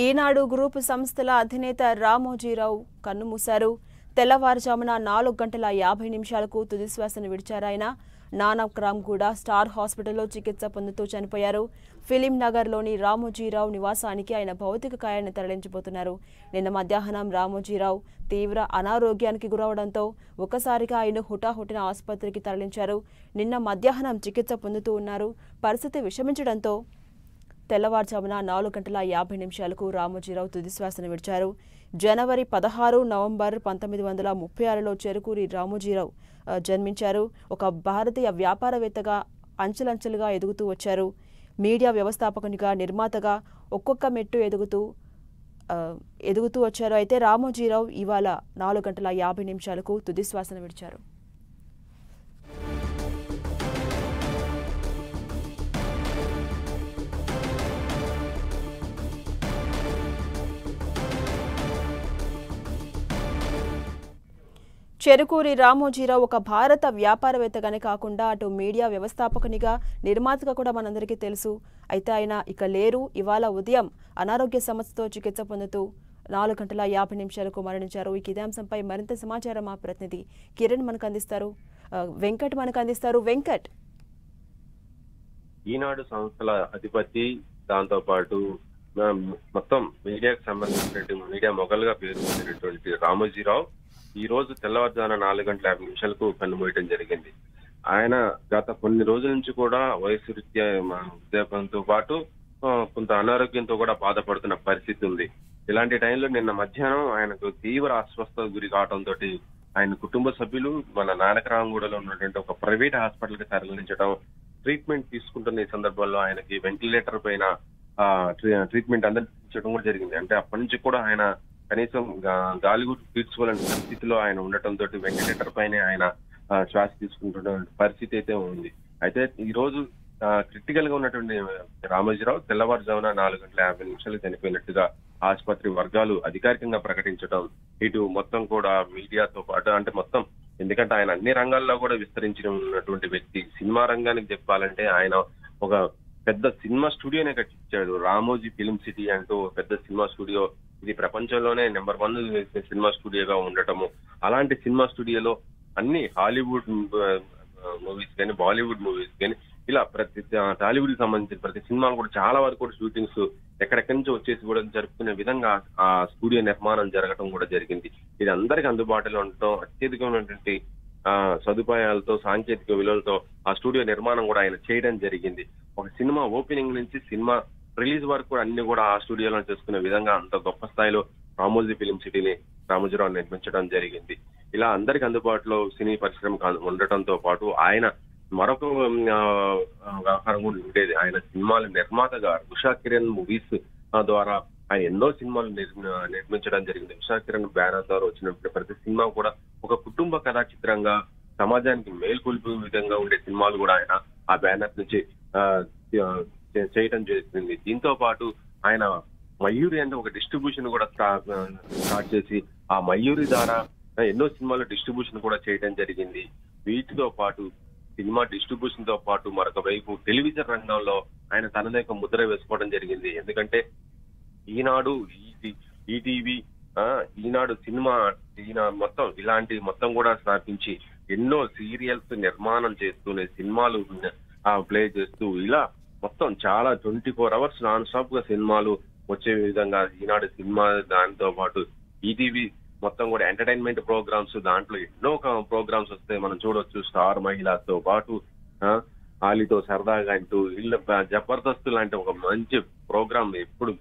ఈనాడు group సంస్థల అధినేత రామోజీరావు కన్నుమూశారు. తెల్లవారుజామున 4 గంటల 50 నిమిషాలకు తుదిశ్వాసను విడిచారాయన. నానక్రామ్గూడ స్టార్ హాస్పిటల్లో చికిత్స పొందుతూ చనిపోయారు. ఫిలిం నగర్లోని రామోజీరావు నివాసానికి ఆయన భౌతిక కాయాన్ని తరలించబోతున్నారు. నిన్న మధ్యాహ్నం రామోజీరావు తీవ్ర అనారోగ్యానికి గురవడంతో ఒక్కసారిగా ఆయన హుటాహుటిన ఆసుపత్రికి తరలించారు. నిన్న మధ్యాహ్నం చికిత్స పొందుతూ ఉన్నారు. పరిస్థితి విషమించడంతో తెల్లవారుజామున 4 గంటల 50 నిమిషాలకు రామోజీరావు తుదిశ్వాసను విడిచారు. జనవరి 16 నవంబర్ 1936లో చెరుకూరి రామోజీరావు జన్మించారు. ఒక భారతీయ వ్యాపారవేత్తగా అంచెలంచెలుగా ఎదుగుతూ వచ్చారు. మీడియా వ్యవస్థాపకునిగా, నిర్మాతగా ఒక్కొక్క మెట్టు ఎదుగుతూ వచ్చారు. అయితే రామోజీరావు ఇవాళ 4 గంటల 50 నిమిషాలకు తుదిశ్వాసను విడిచారు. చెరుకూరి రామోజీరావు ఒక భారత వ్యాపారవేత్తగానే కాకుండా అటు మీడియా వ్యవస్థాపకునిగా, నిర్మాతగా కూడా మనందరికీ తెలుసు. అయితే ఆయన ఇక లేరు. ఇవాళ ఉదయం అనారోగ్య సమస్యతో చికిత్స పొందుతూ 4 గంటల 50 నిమిషాలకు మరణించారు. ఇదే అంశంపై మరింత సమాచారం మా ప్రతినిధి కిరణ్ మనకు అందిస్తారు. వెంకట్ మనకు అందిస్తారు. వెంకట్, ఈనాడు సంస్థల అధిపతి, దాంతో పాటు మొత్తం మీడియాకు సంబంధించినటువంటి మీడియా మొగలుగా పేరు పొందినటువంటి రామోజీరావు ఈ రోజు తెల్లవారుజామున 4 గంటల 50 నిమిషాలకు కన్నుమూయటం జరిగింది. ఆయన గత కొన్ని రోజుల నుంచి కూడా వయసు రీత్యా వృద్ధాప్యంతో పాటు కొంత అనారోగ్యంతో కూడా బాధపడుతున్న పరిస్థితి ఉంది. ఇలాంటి టైంలో నిన్న మధ్యాహ్నం ఆయనకు తీవ్ర అస్వస్థత గురి కావడంతో ఆయన కుటుంబ సభ్యులు మన నానక్రామ్గూడలో ఉన్నటువంటి ఒక ప్రైవేట్ హాస్పిటల్ కి తరలించడం, ట్రీట్మెంట్ తీసుకుంటున్న ఈ సందర్భంలో ఆయనకి వెంటిలేటర్ పైన ట్రీట్మెంట్ అందించడం కూడా జరిగింది. అంటే అప్పటి నుంచి కూడా ఆయన కనీసం గాలి కూడా పీల్చుకోలేని పరిస్థితిలో ఆయన ఉండటంతో వెంటిలేటర్ పైనే ఆయన శ్వాస తీసుకుంటున్న పరిస్థితి అయితే ఉంది. అయితే ఈ రోజు క్రిటికల్ గా ఉన్నటువంటి రామోజీరావు తెల్లవారుజామున 4 గంటల 50 నిమిషాలు చనిపోయినట్టుగా ఆసుపత్రి వర్గాలు అధికారికంగా ప్రకటించడం, ఇటు మొత్తం కూడా మీడియాతో పాటు అంటే మొత్తం, ఎందుకంటే ఆయన అన్ని రంగాల్లో కూడా విస్తరించి ఉన్నటువంటి వ్యక్తి. సినిమా రంగానికి చెప్పాలంటే ఆయన ఒక పెద్ద సినిమా స్టూడియోనే కట్టించాడు. రామోజీ ఫిలిం సిటీ అంటూ పెద్ద సినిమా స్టూడియో, ఇది ప్రపంచంలోనే నెంబర్ 1 సినిమా స్టూడియోగా ఉండటము. అలాంటి సినిమా స్టూడియోలో అన్ని హాలీవుడ్ మూవీస్ కానీ, బాలీవుడ్ మూవీస్ కానీ, ఇలా ప్రతి టాలీవుడ్ కి సంబంధించిన ప్రతి సినిమాలు కూడా చాలా వరకు కూడా షూటింగ్స్ ఎక్కడెక్కడి నుంచి వచ్చేసి కూడా జరుపుకునే విధంగా ఆ స్టూడియో నిర్మాణం జరగడం కూడా జరిగింది. ఇది అందరికి అందుబాటులో ఉండటం, అత్యధికమైనటువంటి సదుపాయాలతో, సాంకేతిక విలువలతో ఆ స్టూడియో నిర్మాణం కూడా ఆయన చేయడం జరిగింది. ఒక సినిమా ఓపెనింగ్ నుంచి సినిమా రిలీజ్ వరకు కూడా అన్ని కూడా ఆ స్టూడియోలో చేసుకునే విధంగా అంత గొప్ప స్థాయిలో రామోజీ ఫిలిం సిటీని రామోజీరావు నిర్మించడం జరిగింది. ఇలా అందరికి అందుబాటులో సినీ పరిశ్రమ ఉండటంతో పాటు ఆయన మరొక వ్యవహారం కూడా ఉండేది. ఆయన సినిమాల నిర్మాతగా ఉషా కిరణ్ మూవీస్ ద్వారా ఆయన ఎన్నో సినిమాలు నిర్మించడం జరిగింది. ఉషా కిరణ్ బ్యానర్ ద్వారా వచ్చినప్పుడు ప్రతి సినిమా కూడా ఒక కుటుంబ కథా చిత్రంగా, సమాజానికి మేల్కొల్పే విధంగా ఉండే సినిమాలు కూడా ఆయన ఆ బ్యానర్ నుంచి చేయడం జరిగింది. దీంతో పాటు ఆయన మయూరి అంటే ఒక డిస్ట్రిబ్యూషన్ కూడా స్టార్ట్ చేసి ఆ మయూరి ద్వారా ఎన్నో సినిమాలు డిస్ట్రిబ్యూషన్ కూడా చేయడం జరిగింది. వీటితో పాటు సినిమా డిస్ట్రిబ్యూషన్ తో పాటు మరొక వైపు టెలివిజన్ రంగంలో ఆయన తనదే ఒక ముద్ర వేసుకోవడం జరిగింది. ఎందుకంటే ఈనాడు, ఈటీవీ, ఈనాడు సినిమా, మొత్తం ఇలాంటి మొత్తం కూడా స్థాపించి ఎన్నో సీరియల్స్ నిర్మాణం చేస్తూనే సినిమాలు ప్లే చేస్తూ ఇలా మొత్తం చాలా 24 hours నాన్ స్టాప్ గా సినిమాలు వచ్చే విధంగా ఈనాడు సినిమా, దానితో పాటు ఈటీవీ మొత్తం కూడా ఎంటర్టైన్మెంట్ ప్రోగ్రామ్స్, దాంట్లో ఎన్నో ప్రోగ్రామ్స్ వస్తాయి మనం చూడొచ్చు. స్టార్ మహిళతో పాటు ఆలీతో సరదాగా అంటూ ఇళ్ళ జబర్దస్త్ లాంటి ఒక మంచి ప్రోగ్రామ్, ఎప్పుడు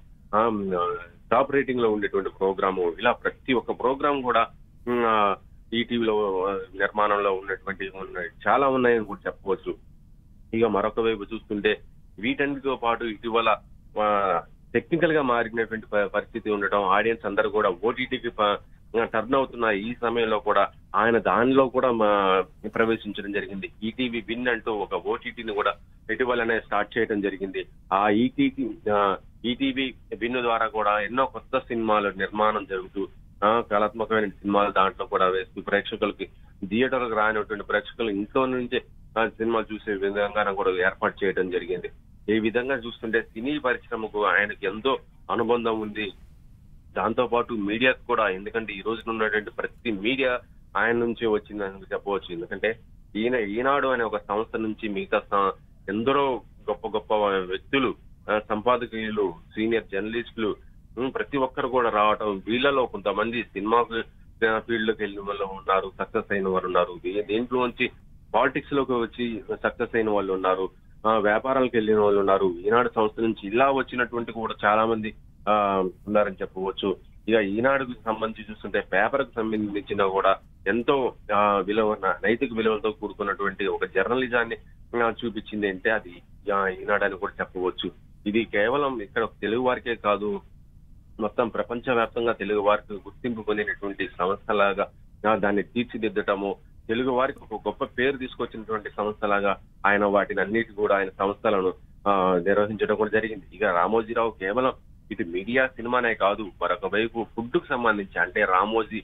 టాప్ రేటింగ్ లో ఉండేటువంటి ప్రోగ్రాము, ఇలా ప్రతి ఒక్క ప్రోగ్రామ్ కూడా ఈటీవీలో నిర్మాణంలో ఉన్నటువంటి చాలా ఉన్నాయని కూడా చెప్పవచ్చు. ఇక మరొక వైపు చూస్తుంటే వీటన్నిటితో పాటు ఇటీవల టెక్నికల్ గా మారినటువంటి పరిస్థితి ఉండటం, ఆడియన్స్ అందరూ కూడా ఓటీటీకి టర్న్ అవుతున్న ఈ సమయంలో కూడా ఆయన దానిలో కూడా ప్రవేశించడం జరిగింది. ఈటీవీ విన్ అంటూ ఒక ఓటీటీని కూడా ఇటీవలనే స్టార్ట్ చేయడం జరిగింది. ఆ ఈటీవీ విన్ ద్వారా కూడా ఎన్నో కొత్త సినిమాల నిర్మాణం జరుగుతూ కళాత్మకమైన సినిమాలు దాంట్లో కూడా వేస్తూ ప్రేక్షకులకి, థియేటర్లకు రానిటువంటి ప్రేక్షకులు ఇంట్లో నుంచే సినిమా చూసే విధంగా కూడా ఏర్పాటు చేయడం జరిగింది. ఈ విధంగా చూస్తుంటే సినీ పరిశ్రమకు ఆయనకి ఎంతో అనుబంధం ఉంది. దాంతో పాటు మీడియాకు కూడా, ఎందుకంటే ఈ రోజున ఉన్నటువంటి ప్రతి మీడియా ఆయన నుంచే వచ్చిందని చెప్పవచ్చు. ఎందుకంటే ఈనాడు అనే ఒక సంస్థ నుంచి మిగతా ఎందరో గొప్ప గొప్ప వ్యక్తులు, సంపాదకీయులు, సీనియర్ జర్నలిస్టులు ప్రతి ఒక్కరు కూడా రావటం, వీళ్ళలో కొంతమంది సినిమా ఫీల్డ్ లోకి వెళ్ళిన వాళ్ళు ఉన్నారు, సక్సెస్ అయిన వారు ఉన్నారు. దేంట్లో నుంచి పాలిటిక్స్ లోకి వచ్చి సక్సెస్ అయిన వాళ్ళు ఉన్నారు, వ్యాపారాలకు వెళ్ళిన వాళ్ళు ఉన్నారు. ఈనాడు సంస్థ నుంచి ఇలా వచ్చినటువంటి కూడా చాలా మంది ఉన్నారని చెప్పవచ్చు. ఇక ఈనాడుకు సంబంధించి చూస్తుంటే పేపర్ కు సంబంధించిన కూడా ఎంతో నైతిక విలువలతో కూడుకున్నటువంటి ఒక జర్నలిజాన్ని చూపించింది అంటే అది ఈనాడు అని కూడా చెప్పవచ్చు. ఇది కేవలం ఇక్కడ తెలుగు వారికే కాదు, మొత్తం ప్రపంచ వ్యాప్తంగా తెలుగు వారికి గుర్తింపు పొందినటువంటి సంస్థలాగా దాన్ని తీర్చిదిద్దటము, తెలుగు వారికి ఒక గొప్ప పేరు తీసుకొచ్చినటువంటి సంస్థలాగా ఆయన వాటిని అన్నిటి కూడా ఆయన సంస్థలను నిర్వహించడం కూడా జరిగింది. ఇక రామోజీరావు కేవలం ఇది మీడియా సినిమానే కాదు, మరొక వైపు ఫుడ్ కు సంబంధించి అంటే రామోజీ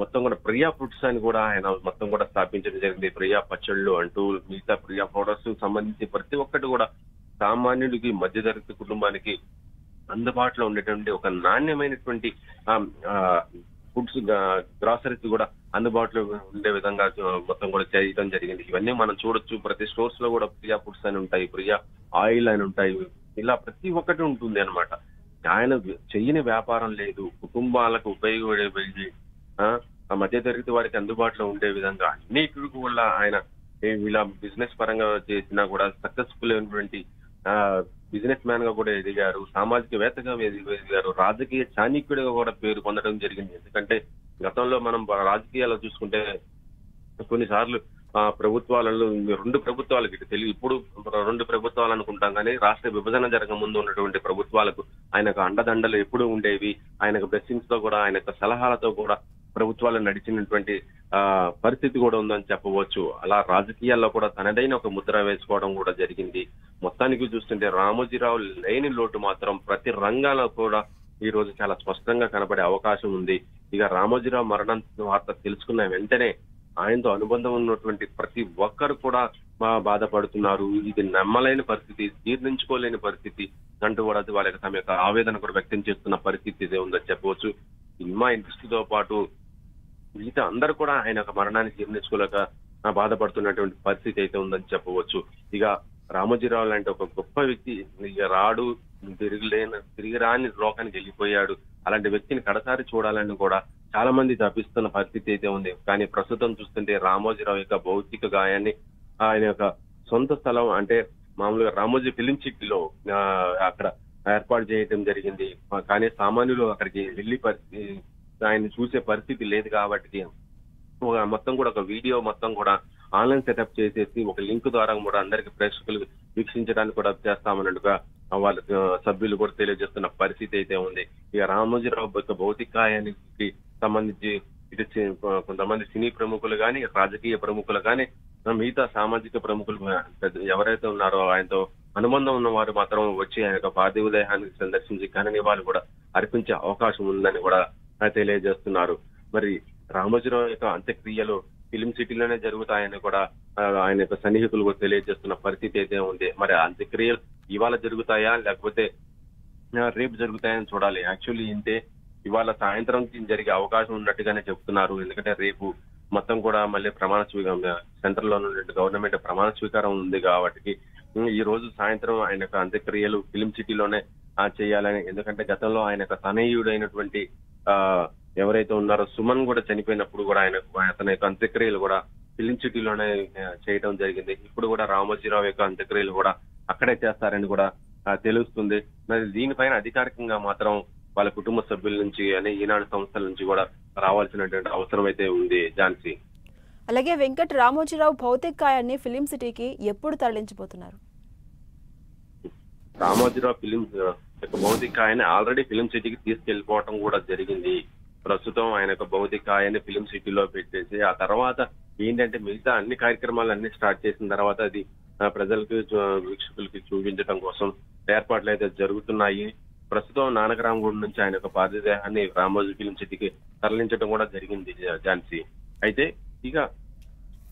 మొత్తం కూడా ప్రియా ఫుడ్స్ అని కూడా ఆయన మొత్తం కూడా స్థాపించడం జరిగింది. ప్రియా పచ్చళ్ళు అంటూ మిగతా ప్రియా పౌడర్స్ సంబంధించి ప్రతి ఒక్కటి కూడా సామాన్యుడికి, మధ్యతరగతి కుటుంబానికి అందుబాటులో ఉండేటువంటి ఒక నాణ్యమైనటువంటి ఫుడ్స్, గ్రాసరీస్ కూడా అందుబాటులో ఉండే విధంగా మొత్తం కూడా చేయడం జరిగింది. ఇవన్నీ మనం చూడొచ్చు. ప్రతి స్టోర్స్ లో కూడా ప్రియా ఫుడ్స్ అని ఉంటాయి, ప్రియా ఆయిల్ అని ఉంటాయి, ఇలా ప్రతి ఒక్కటి ఉంటుంది అనమాట. ఆయన చెయ్యని వ్యాపారం లేదు. కుటుంబాలకు ఉపయోగపడే, మధ్యతరగతి వారికి అందుబాటులో ఉండే విధంగా అన్నిటి వల్ల ఆయన ఇలా బిజినెస్ పరంగా చేసినా కూడా సక్సెస్ఫుల్ అయినటువంటి బిజినెస్ మ్యాన్ గా కూడా ఎదిగారు, సామాజికవేత్తగా ఎదిగారు, రాజకీయ చాణక్యుడిగా కూడా పేరు పొందడం జరిగింది. ఎందుకంటే గతంలో మనం రాజకీయాల్లో చూసుకుంటే కొన్నిసార్లు ప్రభుత్వాలలో 2 ప్రభుత్వాలకి తెలియదు, ఇప్పుడు 2 ప్రభుత్వాలు అనుకుంటాం కానీ రాష్ట్ర విభజన జరగ ముందు ఉన్నటువంటి ప్రభుత్వాలకు ఆయనకు అండదండలు ఎప్పుడూ ఉండేవి. ఆయనకు బ్లెస్సింగ్స్ తో కూడా, ఆయన సలహాలతో కూడా ప్రభుత్వాలు నడిచినటువంటి పరిస్థితి కూడా ఉందని చెప్పవచ్చు. అలా రాజకీయాల్లో కూడా తనదైన ఒక ముద్ర వేసుకోవడం కూడా జరిగింది. మొత్తానికి చూస్తుంటే రామోజీరావు లేని లోటు మాత్రం ప్రతి రంగాల్లో కూడా ఈ రోజు చాలా స్పష్టంగా కనబడే అవకాశం ఉంది. ఇక రామోజీరావు మరణం వార్త తెలుసుకున్న వెంటనే ఆయనతో అనుబంధం ఉన్నటువంటి ప్రతి ఒక్కరు కూడా బాధపడుతున్నారు. ఇది నమ్మలేని పరిస్థితి, జీర్ణించుకోలేని పరిస్థితి అంటూ కూడా వాళ్ళకి తమ యొక్క ఆవేదన కూడా వ్యక్తం చేస్తున్న పరిస్థితి ఇదే ఉందని చెప్పవచ్చు. సినిమా ఇండస్ట్రీతో పాటు మిగతా అందరూ కూడా ఆయన యొక్క మరణాన్ని జీర్ణించుకోలేక బాధపడుతున్నటువంటి పరిస్థితి అయితే ఉందని చెప్పవచ్చు. ఇక రామోజీరావు లాంటి ఒక గొప్ప వ్యక్తి ఇక రాడు, తిరిగి రాని లోకానికి వెళ్ళిపోయాడు. అలాంటి వ్యక్తిని కడసారి చూడాలని కూడా చాలా మంది తప్పిస్తున్న పరిస్థితి అయితే ఉంది. కానీ ప్రస్తుతం చూస్తుంటే రామోజీరావు యొక్క భౌతిక గాయాన్ని ఆయన యొక్క సొంత స్థలం అంటే మామూలుగా రామోజీ ఫిలిం సిటీలో అక్కడ ఏర్పాటు చేయడం జరిగింది. కానీ సామాన్యులు అక్కడికి వెళ్లి ఆయన చూసే పరిస్థితి లేదు కాబట్టి మొత్తం కూడా ఒక వీడియో మొత్తం కూడా ఆన్లైన్ సెటప్ చేసేసి ఒక లింక్ ద్వారా కూడా అందరికి ప్రేక్షకులు వీక్షించడానికి కూడా చేస్తామన్నట్టుగా వాళ్ళ సభ్యులు కూడా తెలియజేస్తున్న పరిస్థితి అయితే ఉంది. ఇక రామోజీరావు యొక్క భౌతికాయానికి సంబంధించి ఇటు కొంతమంది సినీ ప్రముఖులు కానీ, రాజకీయ ప్రముఖులు కానీ, మిగతా సామాజిక ప్రముఖులు ఎవరైతే ఉన్నారో ఆయనతో అనుబంధం ఉన్న వారు మాత్రం వచ్చి ఆయన యొక్క పార్థివ దేహాన్ని సందర్శించి ఘన నివాళులు కూడా అర్పించే అవకాశం ఉందని కూడా తెలియజేస్తున్నారు. మరి రామోజీరావు యొక్క అంత్యక్రియలు ఫిలిం సిటీలోనే జరుగుతాయని కూడా ఆయన యొక్క సన్నిహితులు కూడా తెలియజేస్తున్న పరిస్థితి అయితే ఉంది. మరి అంత్యక్రియలు ఇవాళ జరుగుతాయా లేకపోతే రేపు జరుగుతాయని చూడాలి. యాక్చువల్లీ అంటే ఇవాళ సాయంత్రం జరిగే అవకాశం ఉన్నట్టుగానే చెప్తున్నారు. ఎందుకంటే రేపు మొత్తం కూడా మళ్ళీ ప్రమాణ స్వీకారం సెంట్రల్ లో ఉన్న గవర్నమెంట్ ప్రమాణ స్వీకారం ఉంది కాబట్టి ఈ రోజు సాయంత్రం ఆయన యొక్క అంత్యక్రియలు ఫిలిం సిటీలోనే చేయాలని, ఎందుకంటే గతంలో ఆయన యొక్క తనయుడైనటువంటి ఎవరైతే ఉన్నారో సుమన్ కూడా చనిపోయినప్పుడు కూడా అతని యొక్క అంత్యక్రియలు కూడా ఫిలిం సిటీలోనే చేయడం జరిగింది. ఇప్పుడు కూడా రామోజీరావు యొక్క అంత్యక్రియలు కూడా అక్కడే చేస్తారని కూడా తెలుస్తుంది. మరి దీనిపైన అధికారికంగా మాత్రం వాళ్ళ కుటుంబ సభ్యుల నుంచి అని ఈనాడు సంస్థల నుంచి కూడా రావాల్సినటువంటి అవసరం అయితే ఉంది. ఝాన్సీ, అలాగే వెంకట్, రామోజీరావు భౌతికాయాన్ని ఫిలిం సిటీకి ఎప్పుడు తరలించబోతున్నారు? రామోజీరావు ఫిలిం యొక్క భౌతికాయాన్ని ఆల్రెడీ ఫిలిం సిటీకి తీసుకెళ్లిపోవటం కూడా జరిగింది. ప్రస్తుతం ఆయన యొక్క భౌతికాయాన్ని ఫిలిం సిటీలో పెట్టేసి ఆ తర్వాత ఏంటంటే మిగతా అన్ని కార్యక్రమాలు అన్ని స్టార్ట్ చేసిన తర్వాత అది ప్రజలకు, వీక్షకులకి చూపించడం కోసం ఏర్పాట్లు అయితే జరుగుతున్నాయి. ప్రస్తుతం నానకరామగూడ నుంచి ఆయన యొక్క పార్థివ దేహాన్ని రామోజీ ఫిలిం సిటీకి తరలించడం కూడా జరిగింది ఝాన్సీ. అయితే ఇక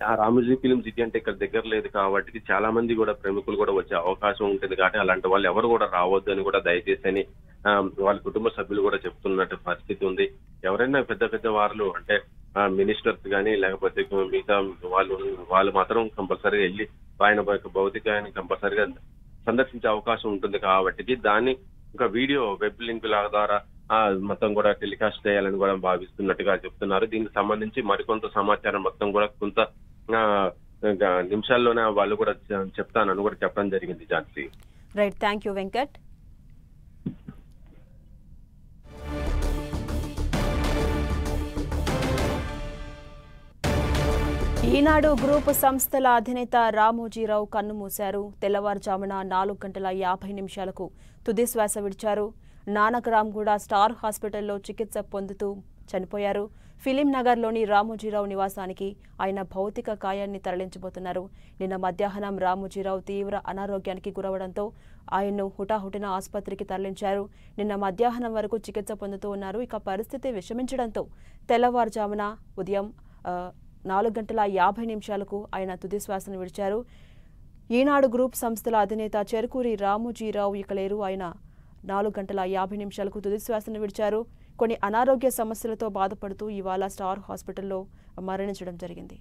ఆ రామోజీ ఫిలిం సిటీ అంటే ఇక్కడ దగ్గర లేదు కాబట్టి చాలా మంది కూడా ప్రముఖులు కూడా వచ్చే అవకాశం ఉంటుంది కాబట్టి అలాంటి వాళ్ళు ఎవరు కూడా రావద్దు అని కూడా దయచేసి అని వాళ్ళ కుటుంబ సభ్యులు కూడా చెప్తున్నట్టు పరిస్థితి ఉంది. ఎవరైనా పెద్ద పెద్ద వారు అంటే మినిస్టర్స్ కానీ లేకపోతే మిగతా వాళ్ళు మాత్రం కంపల్సరీగా వెళ్ళి ఆయన భౌతికాన్ని కంపల్సరీగా సందర్శించే అవకాశం ఉంటుంది. కాబట్టి దాన్ని ఒక వీడియో వెబ్ లింక్ ద్వారా మొత్తం కూడా టెలికాస్ట్ చేయాలని కూడా భావిస్తున్నట్టుగా చెప్తున్నారు. దీనికి సంబంధించి మరికొంత సమాచారం మొత్తం కూడా కొంత నిమిషాల్లోనే వాళ్ళు కూడా చెప్తానని కూడా చెప్పడం జరిగింది. Jhansi. Right, thank you Venkat. Eenadu group సంస్థల అధినేత రామోజీరావు కన్నుమూశారు. తెల్లవారుజామున 4:50 తుది శ్వాస విడిచారు. నానక్రామ్గూడ స్టార్ హాస్పిటల్లో చికిత్స పొందుతూ చనిపోయారు. ఫిలిం నగర్లోని రామోజీరావు నివాసానికి ఆయన భౌతిక కాయాన్ని తరలించబోతున్నారు. నిన్న మధ్యాహ్నం రామోజీరావు తీవ్ర అనారోగ్యానికి గురవడంతో ఆయన్ను హుటాహుటిన ఆసుపత్రికి తరలించారు. నిన్న మధ్యాహ్నం వరకు చికిత్స పొందుతూ ఉన్నారు. ఇక పరిస్థితి విషమించడంతో తెల్లవారుజామున ఉదయం 4:50 ఆయన తుది శ్వాసను విడిచారు. ఈనాడు గ్రూప్ సంస్థల అధినేత చెరుకూరి రామోజీరావు ఇక లేరు. ఆయన 4:50 తుది శ్వాసను విడిచారు. కొన్ని అనారోగ్య సమస్యలతో బాధపడుతూ ఇవాళ స్టార్ హాస్పిటల్లో మరణించడం జరిగింది.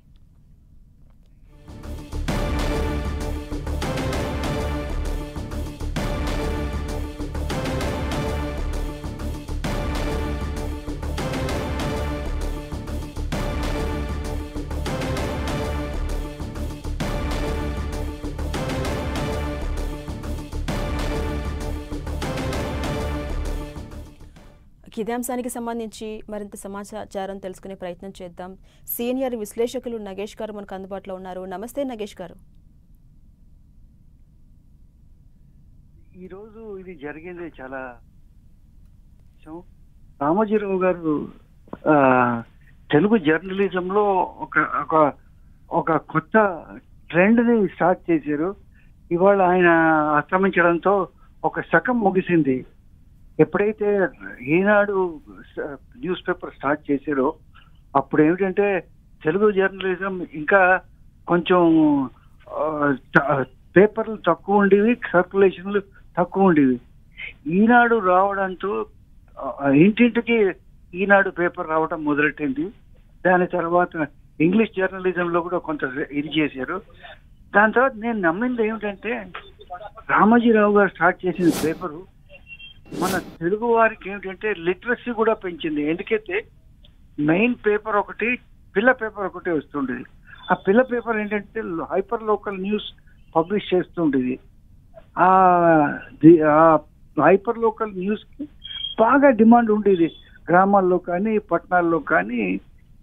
ఇదే అంశానికి సంబంధించి మరింత సమాచారం తెలుసుకునే ప్రయత్నం చేద్దాం. సీనియర్ విశ్లేషకులు నగేష్ గారు మనకు అందుబాటులో ఉన్నారు. నమస్తే నగేష్ గారు. ఈరోజు ఇది జరిగింది చాలా రామోజీరావు గారు తెలుగు జర్నలిజంలో ఒక కొత్త ట్రెండ్ ని స్టార్ట్ చేశారు. ఇవాళ ఆయన అస్తమించడంతో ఒక శకం ముగిసింది. ఎప్పుడైతే ఈనాడు న్యూస్ పేపర్ స్టార్ట్ చేశారో అప్పుడు ఏమిటంటే తెలుగు జర్నలిజం ఇంకా కొంచెం పేపర్లు తక్కువ ఉండేవి, సర్క్యులేషన్లు తక్కువ ఉండేవి. ఈనాడు రావడంతో ఇంటింటికి ఈనాడు పేపర్ రావడం మొదలెట్టింది. దాని తర్వాత ఇంగ్లీష్ జర్నలిజంలో కూడా కొంత ఇది చేశారు. దాని తర్వాత నేను నమ్మింది ఏమిటంటే రామోజీరావు గారు స్టార్ట్ చేసిన పేపరు మన తెలుగు వారికి ఏమిటంటే లిటరసీ కూడా పెంచింది. ఎందుకైతే మెయిన్ పేపర్ ఒకటి, పిల్ల పేపర్ ఒకటి వస్తుండేది. ఆ పిల్ల పేపర్ ఏంటంటే హైపర్ లోకల్ న్యూస్ పబ్లిష్ చేస్తుండేది. ఆ హైపర్ లోకల్ న్యూస్ కి బాగా డిమాండ్ ఉండేది, గ్రామాల్లో కానీ పట్టణాల్లో కానీ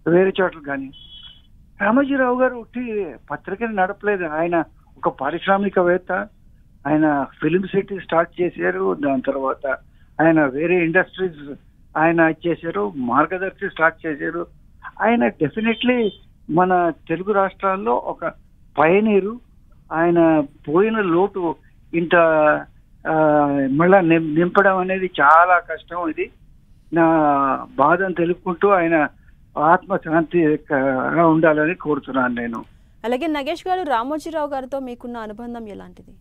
వేరే చోట్ల కానీ. రామోజీరావు గారు ఒకటి పత్రికని నడపలేదు. ఆయన ఒక పారిశ్రామికవేత్త. ఆయన ఫిలిం సిటీ స్టార్ట్ చేశారు. దాని తర్వాత ఆయన వేరే ఇండస్ట్రీస్ ఆయన చేశారు, మార్గదర్శి స్టార్ట్ చేశారు. ఆయన డెఫినెట్లీ మన తెలుగు రాష్ట్రాల్లో ఒక పయనీరు. ఆయన పోయిన లోటు ఇంత మళ్ళా నింపడం అనేది చాలా కష్టం. ఇది నా బాధను తెలుపుకుంటూ ఆయన ఆత్మశాంతిగా ఉండాలని కోరుతున్నాను నేను. అలాగే నగేష్ గారు, రామోజీరావు గారితో మీకున్న అనుబంధం ఎలాంటిది?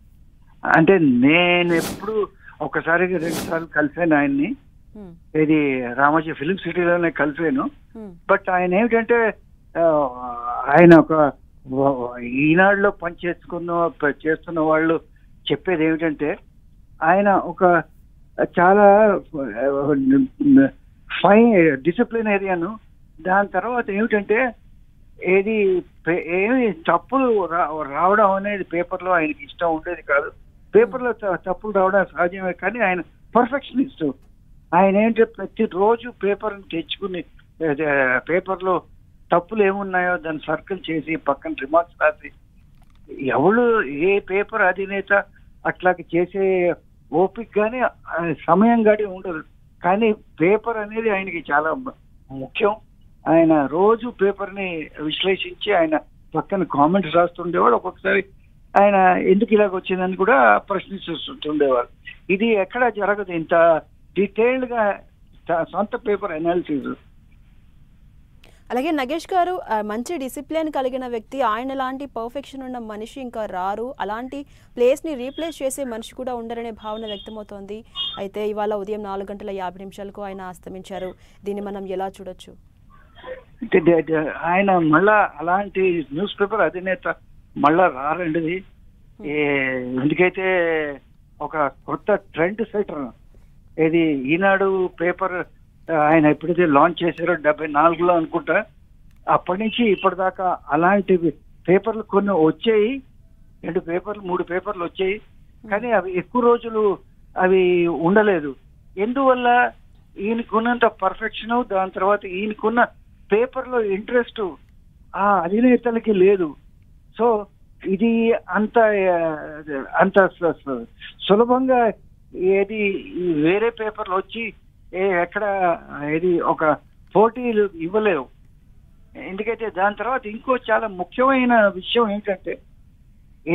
అంటే నేను ఎప్పుడు ఒకసారికి 2 సార్లు కలిసాను ఆయన్ని. ఇది రామోజీ ఫిలిం సిటీలోనే కలిసాను. బట్ ఆయన ఏమిటంటే ఆయన ఒక ఈనాడులో చేస్తున్న వాళ్ళు చెప్పేది ఏమిటంటే ఆయన ఒక చాలా డిసిప్లినేరియన్. దాని తర్వాత ఏమిటంటే ఏమి తప్పులు రావడం అనేది పేపర్లో ఆయనకి ఇష్టం ఉండేది కాదు. పేపర్లో తప్పులు రావడం సహజమే, కానీ ఆయన పర్ఫెక్షనిస్ట్. ఆయన ఏంటంటే ప్రతిరోజు పేపర్ని తెచ్చుకుని పేపర్లో తప్పులు ఏమున్నాయో దాన్ని సర్కిల్ చేసి పక్కన రిమార్క్స్ రాసి, ఎవరు ఏ పేపర్ అధినేత అట్లాగే చేసే ఓపిక కానీ సమయం కానీ ఉండదు. కానీ పేపర్ అనేది ఆయనకి చాలా ముఖ్యం. ఆయన రోజు పేపర్ని విశ్లేషించి ఆయన పక్కన కామెంట్స్ రాస్తుండేవాడు. ఒక్కొక్కసారి ఆయన ఎందుకు ఇలాగ వచ్చిందని కూడా ప్రశ్నిస్తుండేవారు. ఇది ఎక్కడా జరగదు, ఇంత డీటెయిల్డ్ గా సొంత పేపర్ అనాలిసిస్. అలాగే నగేష్ గారు మంచి డిసిప్లిన్ కలిగిన వ్యక్తి, ఆయన లాంటి పర్ఫెక్షన్ ఉన్న మనిషి ఇంకా రారు, అలాంటి ప్లేస్ని రీప్లేస్ చేసే మనిషి కూడా ఉండరనే భావన వ్యక్తమవుతోంది. అయితే ఇవాళ ఉదయం 4:50 ఆయన అస్తమించారు. దీన్ని మనం ఎలా చూడొచ్చు? ఆయన మళ్ళా అలాంటి న్యూస్ పేపర్ అధినేత మళ్ళా రారండిది. ఎందుకైతే ఒక కొత్త ట్రెండ్ సెటర్ ఇది ఈనాడు పేపర్ ఆయన ఎప్పుడైతే లాంచ్ చేశారో 74లో అనుకుంటా, అప్పటి నుంచి ఇప్పటిదాకా అలాంటి పేపర్లు కొన్ని వచ్చాయి, 2 పేపర్లు 3 పేపర్లు వచ్చాయి, కానీ అవి ఎక్కువ రోజులు అవి ఉండలేదు. ఎందువల్ల? ఈయనకున్నంత పర్ఫెక్షన్, దాని తర్వాత ఈయనకున్న పేపర్లో ఇంట్రెస్ట్ ఆ అధినేతలకి లేదు. సో ఇది అంత అంత సులభంగా ఏది వేరే పేపర్లు వచ్చి ఎక్కడ ఏది ఒక పోటీలు ఇవ్వలేవు. ఎందుకంటే దాని తర్వాత ఇంకో చాలా ముఖ్యమైన విషయం ఏంటంటే,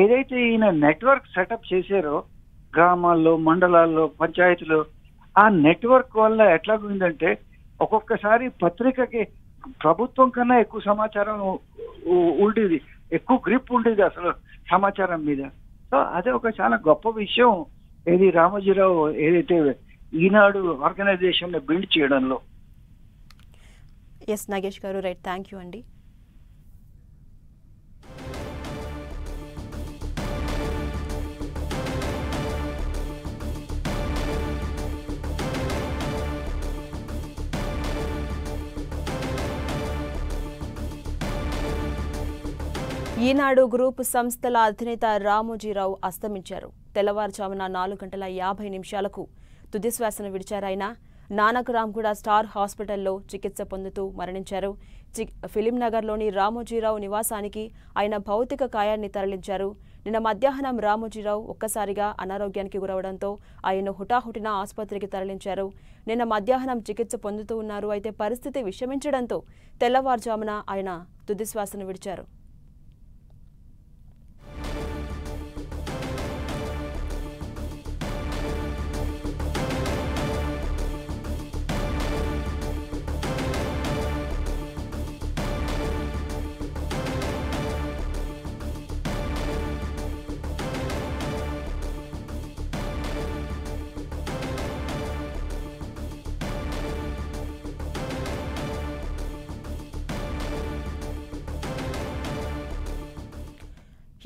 ఏదైతే ఈయన నెట్వర్క్ సెటప్ చేశారో గ్రామాల్లో, మండలాల్లో, పంచాయతీలో, ఆ నెట్వర్క్ వల్ల ఎట్లాగుందంటే ఒక్కొక్కసారి పత్రికకి ప్రభుత్వం కన్నా ఎక్కువ సమాచారం ఉండేది, ఎక్కువ గ్రిప్ ఉండేది అసలు సమాచారం మీద. సో అదే ఒక చాలా గొప్ప విషయం ఏది రామోజీరావు ఏదైతే ఈనాడు ఆర్గనైజేషన్ బిల్డ్ చేయడంలో. ఎస్ నగేష్ గారు, రైట్, థ్యాంక్ యూ అండి. ఈనాడు గ్రూప్ సంస్థల అధినేత రామోజీరావు అస్తమించారు. తెల్లవారుజామున 4:50 తుదిశ్వాసను విడిచారాయన. నానక్రామ్గూడ స్టార్ హాస్పిటల్లో చికిత్స పొందుతూ మరణించారు. ఫిలిం నగర్లోని రామోజీరావు నివాసానికి ఆయన భౌతిక కాయాన్ని తరలించారు. నిన్న మధ్యాహ్నం రామోజీరావు ఒక్కసారిగా అనారోగ్యానికి గురవడంతో ఆయన హుటాహుటిన ఆసుపత్రికి తరలించారు. నిన్న మధ్యాహ్నం చికిత్స పొందుతూ ఉన్నారు. అయితే పరిస్థితి విషమించడంతో తెల్లవారుజామున ఆయన తుదిశ్వాసను విడిచారు.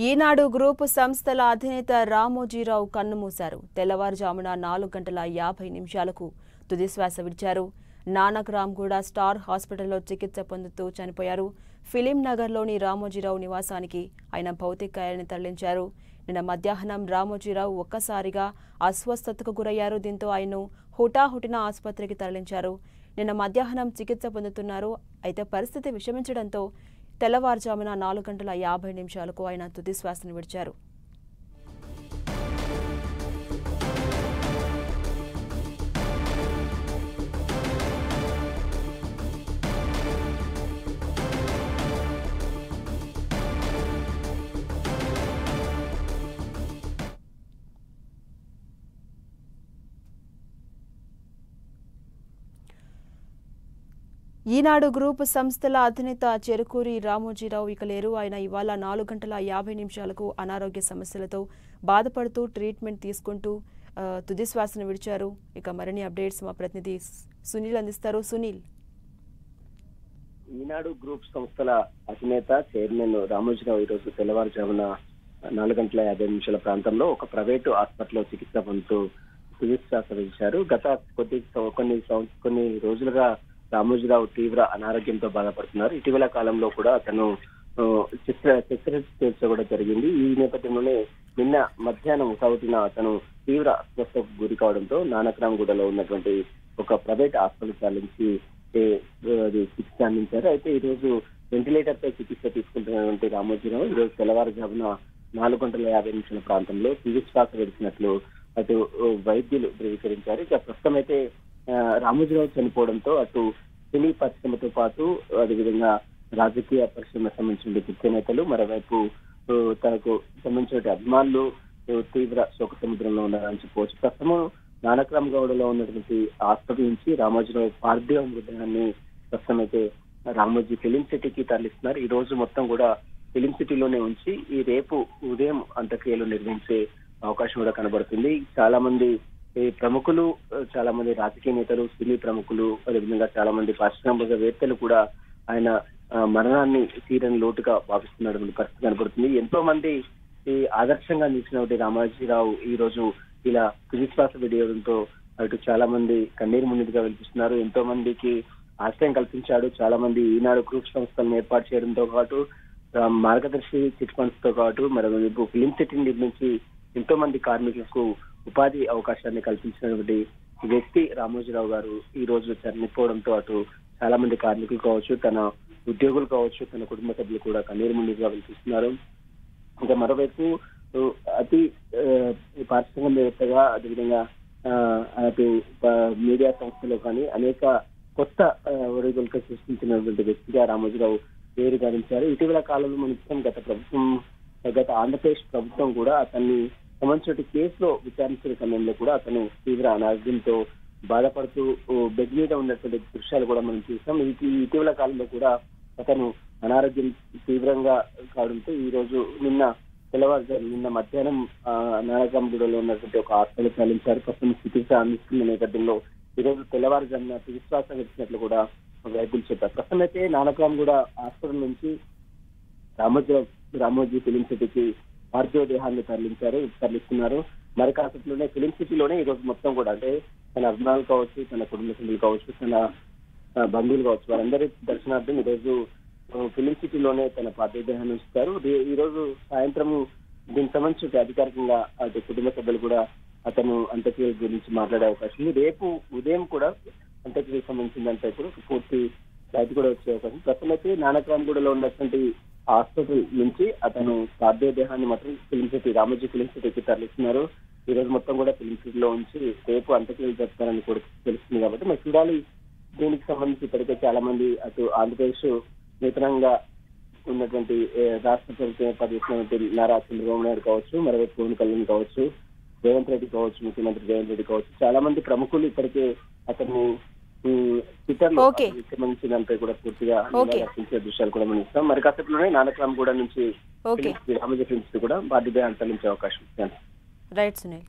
ఈనాడు గ్రూపు సంస్థల అధినేత రామోజీరావు కన్నుమూశారు. తెల్లవారుజామున 4:50 తుదిశ్వాస విడిచారు. నానక్రామ్గూడ స్టార్ హాస్పిటల్లో చికిత్స పొందుతూ చనిపోయారు. ఫిలిం నగర్లోని రామోజీరావు నివాసానికి ఆయన భౌతిక కాయాన్ని తరలించారు. నిన్న మధ్యాహ్నం రామోజీరావు ఒక్కసారిగా అస్వస్థతకు గురయ్యారు. దీంతో ఆయన్ను హుటాహుటిన ఆసుపత్రికి తరలించారు. నిన్న మధ్యాహ్నం చికిత్స పొందుతున్నారు. అయితే పరిస్థితి విషమించడంతో తెల్లవారుజామున 4:50 ఆయన తుదిశ్వాసను విడిచారు. ఈనాడు గ్రూప్ సంస్థల అధినేత చెరుకూరి రామోజీరావు ఇక లేరు. ఆయన ఇవాళ 4:50 అనారోగ్య సమస్యలతో బాధపడుతూ ట్రీట్మెంట్ తీసుకుంటూ తుదిశ్వాసను విడిచారు. ఇక మరిన్ని అప్డేట్స్ మా ప్రతినిధి సునీల్ అందిస్తారు. సునీల్, ఈనాడు గ్రూప్ సంస్థల అధినేత చైర్మన్ రామోజీరావు ఈరోజు తెల్లవారుజామున 4:50 ప్రాంతంలో ఒక ప్రైవేటు హాస్పిటల్లో చికిత్స పొందుతూ తుదిశ్వాస విడిచారు. గత కొన్ని రోజులుగా రామోజీరావు తీవ్ర అనారోగ్యంతో బాధపడుతున్నారు. ఇటీవల కాలంలో కూడా అతను చికిత్స కూడా జరిగింది. ఈ నేపథ్యంలోనే నిన్న మధ్యాహ్నం ఒకటిన అతను తీవ్ర అస్వస్థతకు గురి కావడంతో నానక్రామ్గూడలో ఉన్నటువంటి ఒక ప్రైవేట్ హాస్పిటల్ తరలించి చికిత్స అందించారు. అయితే ఈ రోజు వెంటిలేటర్ పై చికిత్స తీసుకుంటున్నటువంటి రామోజీరావు ఈ రోజు తెల్లవారుజామున 4:50 ప్రాంతంలో తుదిశ్వాస విడిచినట్లు అటు వైద్యులు ధృవీకరించారు. ఇక ప్రస్తుతం అయితే రామోజీరావు చనిపోవడంతో అటు సినీ పరిశ్రమతో పాటు అదేవిధంగా రాజకీయ పరిశ్రమకు సంబంధించిన ముఖ్య నేతలు, మరోవైపు తనకు సంబంధించిన అభిమానులు తీవ్ర శోక సముద్రంలో ఉన్నారని చెప్పవచ్చు. ప్రస్తుతం నానక్రామ్గూడలో ఉన్నటువంటి హాస్పిటల్ నుంచి రామోజీరావు పార్థివ మృతదేహాన్ని ప్రస్తుతం అయితే రామోజీ ఫిలిం సిటీకి తరలిస్తున్నారు. ఈ రోజు మొత్తం కూడా ఫిలిం సిటీలోనే ఉంచి ఈ రేపు ఉదయం అంత్యక్రియలు నిర్వహించే అవకాశం కూడా కనబడుతుంది. చాలా మంది ప్రముఖులు, చాలా మంది రాజకీయ నేతలు, సినీ ప్రముఖులు, అదేవిధంగా చాలా మంది పారిశ్రామికవేత్తలు కూడా ఆయన మరణాన్ని తీరని లోటుగా భావిస్తున్నటువంటి పరిస్థితి కనబడుతుంది. ఎంతో మంది ఈ ఆదర్శంగా నిలిచినటువంటి రామోజీరావు ఈ రోజు ఇలా తుదిశ్వాస విడియడంతో అటు చాలా మంది కన్నీరు మున్నీరుగా వినిపిస్తున్నారు. ఎంతో మందికి ఆశ్రయం కల్పించాడు. చాలా మంది ఈనాడు గ్రూప్ సంస్థలను ఏర్పాటు చేయడంతో పాటు మార్గదర్శి చిట్ ఫండ్స్ తో పాటు మరొక ఫిలిం సిటీని నిర్మించి ఎంతో మంది కార్మికులకు ఉపాధి అవకాశాన్ని కల్పించినటువంటి వ్యక్తి రామోజీరావు గారు ఈ రోజు చనిపోవడంతో అటు చాలా మంది కార్మికులు కావచ్చు, తన ఉద్యోగులు కావచ్చు, తన కుటుంబ సభ్యులు కూడా కన్నీరు మున్నీరుగా వినిపిస్తున్నారు. ఇంకా మరోవైపు అతి పారిశ్రామికవేత్తగా, అదేవిధంగా అటు మీడియా సంస్థలో కానీ అనేక కొత్త ఒడిగొలుక సృష్టించినటువంటి వ్యక్తిగా రామోజీరావు పేరు గారించారు. ఇటీవల కాలంలో మనం గత ఆంధ్రప్రదేశ్ ప్రభుత్వం కూడా అతన్ని సంబంధించిన కేసులో విచారించిన సమయంలో కూడా అతను తీవ్ర అనారోగ్యంతో బాధపడుతూ బెడ్ మీద ఉన్నటువంటి దృశ్యాలు కూడా మనం చూసాం. ఇటీవల కాలంలో కూడా అతను అనారోగ్యం తీవ్రంగా కావడంతో ఈ రోజు నిన్న మధ్యాహ్నం నానక్రామ్గూడలో ఉన్నటువంటి ఒక హాస్పిటల్ తరలించారు. ప్రస్తుతం చికిత్స అందిస్తున్న నేపథ్యంలో ఈ రోజు తెల్లవారుజామున విశ్వాసం వచ్చినట్లు కూడా వైద్యులు చెప్పారు. ప్రస్తుతం అయితే నానక్రామ్గూడ హాస్పిటల్ నుంచి రామోజీ ఫిలిం సిటీకి పార్థివ దేహాన్ని తరలిస్తున్నారు. మరి కాసేపులోనే ఫిలిం సిటీలోనే ఈ రోజు మొత్తం కూడా అంటే తన అభిమానులు కావచ్చు, తన కుటుంబ సభ్యులు కావచ్చు, తన బంధువులు కావచ్చు, వారందరి దర్శనార్థం ఈ రోజు ఫిలిం సిటీలోనే తన పార్థివ దేహాన్ని ఉంచుతారు. ఈ రోజు సాయంత్రం దీనికి సంబంధించి అధికారికంగా అటు కుటుంబ సభ్యులు కూడా అతను అంత్యక్రియల గురించి మాట్లాడే అవకాశం ఉంది. రేపు ఉదయం కూడా అంత్యక్రియలకు సంబంధించిందంటే కూడా పూర్తి బయట కూడా వచ్చే అవకాశం. ప్రస్తుతం అయితే నానక్రామ్గూడలో ఉన్నటువంటి హాస్పిటల్ నుంచి అతను పార్థివ దేహాన్ని మాత్రం ఫిలిం సిటీ రామోజీ ఫిలిం సిటీకి తరలిస్తున్నారు. ఈ రోజు మొత్తం కూడా ఫిలిం సిటీలో ఉంచి రేపు అంత్యక్రియలు జరుపుతారని కూడా తెలుస్తుంది. కాబట్టి మరి చూడాలి. దీనికి సంబంధించి ఇప్పటికే చాలా మంది అటు ఆంధ్రప్రదేశ్ నూతనంగా ఉన్నటువంటి రాష్ట్ర ప్రభుత్వం ఏర్పాటు చేసినటువంటి నారా చంద్రబాబు నాయుడు కావచ్చు, మరోవైపు పవన్ కళ్యాణ్ కావచ్చు, రేవంత్ రెడ్డి కావచ్చు, ముఖ్యమంత్రి రేవంత్ రెడ్డి కావచ్చు, చాలా మంది ప్రముఖులు ఇప్పటికే అతన్ని ట్విట్టర్ లో సంబంధించినంత కూడా పూర్తిగా రక్షించే దృశ్యాలు కూడా మనం ఇస్తాం. మరి కాసేపులోనే నానక్రామ్గూడ నుంచి రామోజీ ఫిలిం సిటీ కూడా పార్థివ దేహాన్ని తరలించే అవకాశం. రైట్ సునీల్.